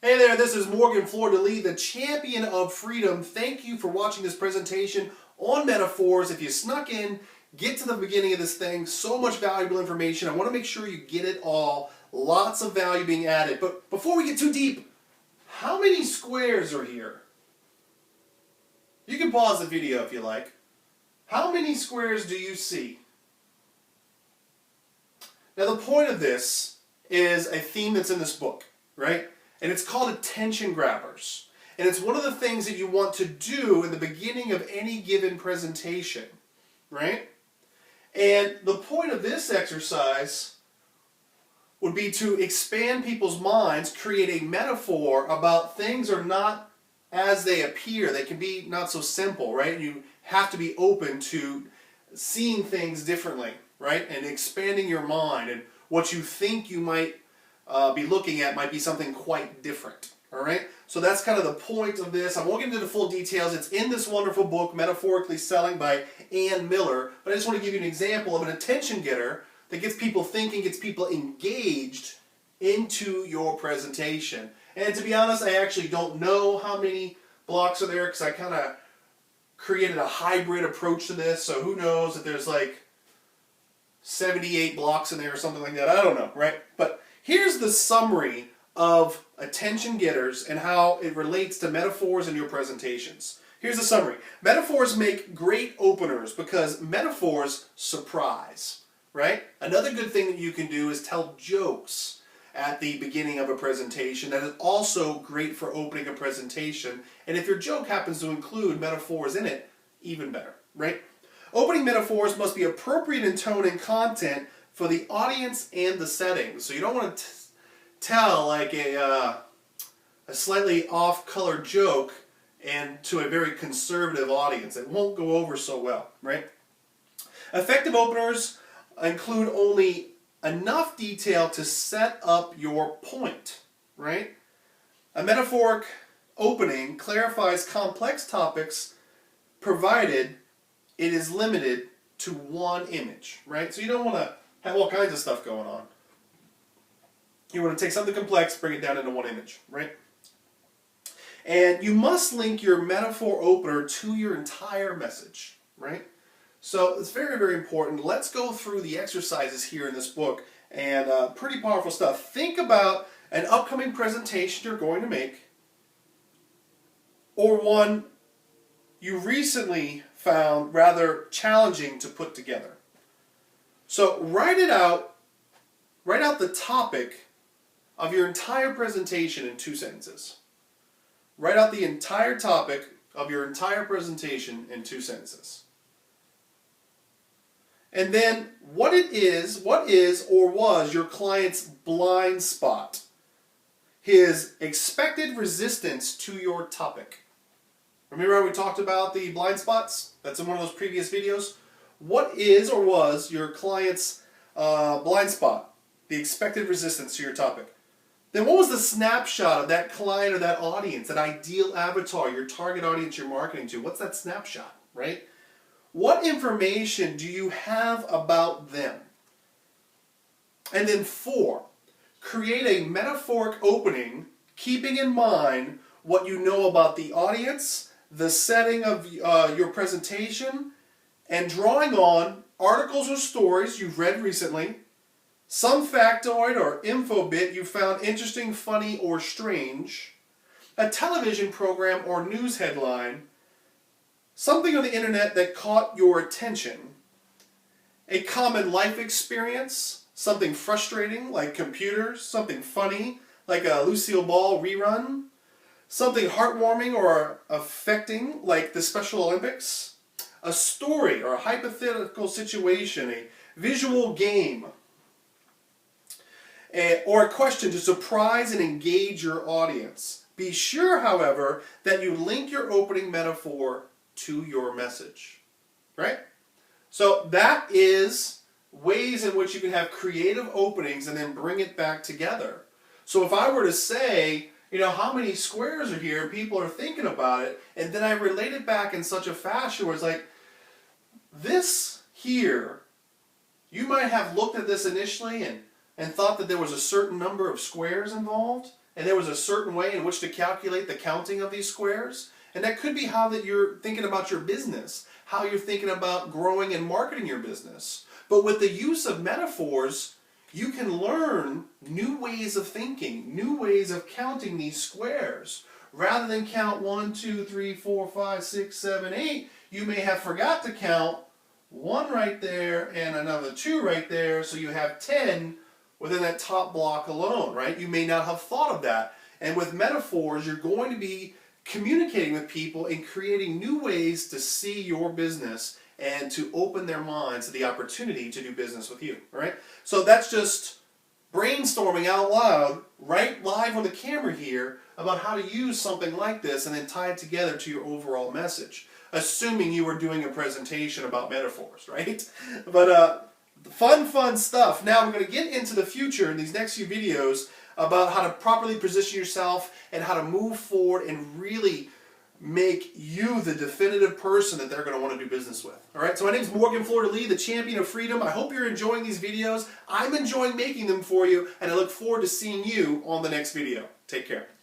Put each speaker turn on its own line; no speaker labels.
Hey there, this is Morgan Fleur-de-Lis, the champion of freedom. Thank you for watching this presentation on metaphors. If you snuck in, get to the beginning of this thing. So much valuable information. I want to make sure you get it all. Lots of value being added. But before we get too deep, how many squares are here? You can pause the video if you like. How many squares do you see? Now the point of this is a theme that's in this book, right? And it's called attention grabbers. And it's one of the things that you want to do in the beginning of any given presentation, right? And the point of this exercise would be to expand people's minds, create a metaphor about things are not as they appear. They can be not so simple, right? You have to be open to seeing things differently, right? And expanding your mind, and what you think you might be looking at might be something quite different. All right? So that's kind of the point of this. I won't get into the full details. It's in this wonderful book, Metaphorically Selling by Ann Miller. But I just want to give you an example of an attention getter that gets people thinking, gets people engaged into your presentation. And to be honest, I actually don't know how many blocks are there because I kind of created a hybrid approach to this. So who knows if there's like 78 blocks in there or something like that. I don't know, right? But here's the summary of attention getters and how it relates to metaphors in your presentations. Here's the summary. Metaphors make great openers because metaphors surprise, right? Another good thing that you can do is tell jokes at the beginning of a presentation. That is also great for opening a presentation. And if your joke happens to include metaphors in it, even better, right? Opening metaphors must be appropriate in tone and content for the audience and the setting. So you don't want to tell like a slightly off-color joke and to a very conservative audience. It won't go over so well, right? Effective openers include only enough detail to set up your point, right? A metaphoric opening clarifies complex topics provided it is limited to one image, right? So you don't want to have all kinds of stuff going on. You want to take something complex, bring it down into one image, right? And you must link your metaphor opener to your entire message, right? So it's very, very important. Let's go through the exercises here in this book, and pretty powerful stuff. Think about an upcoming presentation you're going to make, or one you recently found rather challenging to put together. So write it out. Write out the topic of your entire presentation in 2 sentences. Write out the entire topic of your entire presentation in 2 sentences. And then what is or was your client's blind spot? His expected resistance to your topic. Remember how we talked about the blind spots? That's in one of those previous videos. What is or was your client's blind spot? The expected resistance to your topic. Then what was the snapshot of that client or that audience, that ideal avatar, your target audience you're marketing to? What's that snapshot, right? What information do you have about them? And then 4, create a metaphoric opening, keeping in mind what you know about the audience, the setting of your presentation, and drawing on articles or stories you've read recently, some factoid or info bit you found interesting, funny, or strange, a television program or news headline, something on the internet that caught your attention, a common life experience, something frustrating like computers, something funny like a Lucille Ball rerun, something heartwarming or affecting like the Special Olympics, a story or a hypothetical situation, a visual game, or a question to surprise and engage your audience. Be sure, however, that you link your opening metaphor to your message, right? So that is ways in which you can have creative openings and then bring it back together. So if I were to say, you know, how many squares are here? People are thinking about it. And then I relate it back in such a fashion where it's like, this here, you might have looked at this initially and thought that there was a certain number of squares involved. and there was a certain way in which to calculate the counting of these squares. And that could be how that you're thinking about your business, how you're thinking about growing and marketing your business. But with the use of metaphors, you can learn new ways of thinking, new ways of counting these squares. Rather than count 1, 2, 3, 4, 5, 6, 7, 8, you may have forgot to count 1 right there and another 2 right there, so you have 10 within that top block alone, right? You may not have thought of that. And with metaphors, you're going to be communicating with people and creating new ways to see your business and to open their minds to the opportunity to do business with you, all right? So that's just brainstorming out loud, right live on the camera here, about how to use something like this and then tie it together to your overall message, assuming you were doing a presentation about metaphors, right? But fun stuff. Now we're going to get into the future in these next few videos about how to properly position yourself and how to move forward and really make you the definitive person that they're going to want to do business with. All right, so my name is Morgan Fleur-de-Lis, the champion of freedom. I hope you're enjoying these videos. I'm enjoying making them for you, and I look forward to seeing you on the next video. Take care.